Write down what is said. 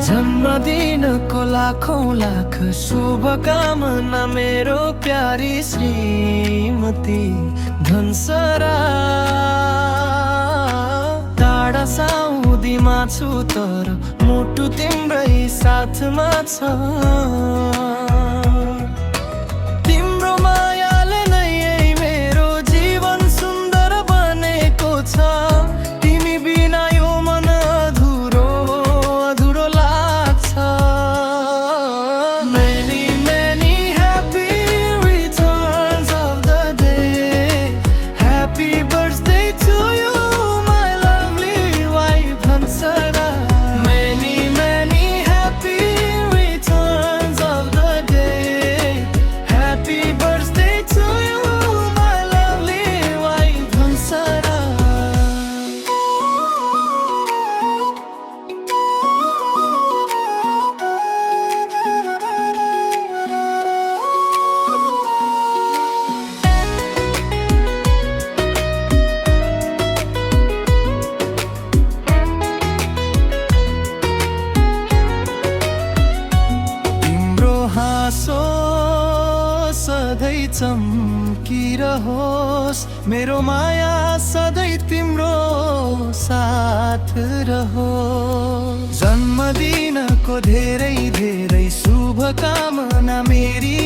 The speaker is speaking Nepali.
जन्मदिनको लाखौं लाख शुभकामना मेरो प्यारी श्रीमती धनसरा। टाढा साउदीमा छु तर मुटु तिम्रै साथमा छ। तिम्रो मायाले नै मेरो जीवन सुन्दर बनेको छ। तिमी बिना यो मन अधुरो अधुरो लाग्छ। Many many happy returns of the day. Happy birthday to you my lovely wife Hansara. Many many happy returns of the day. Happy birthday to you my lovely wife Hansara. तिम्रो हाँसो सधैँ चम्किरहोस्। मेरो माया सधैँ तिम्रो साथ रहोस्। जन्मदिनको धेरै धेरै शुभकामना मेरी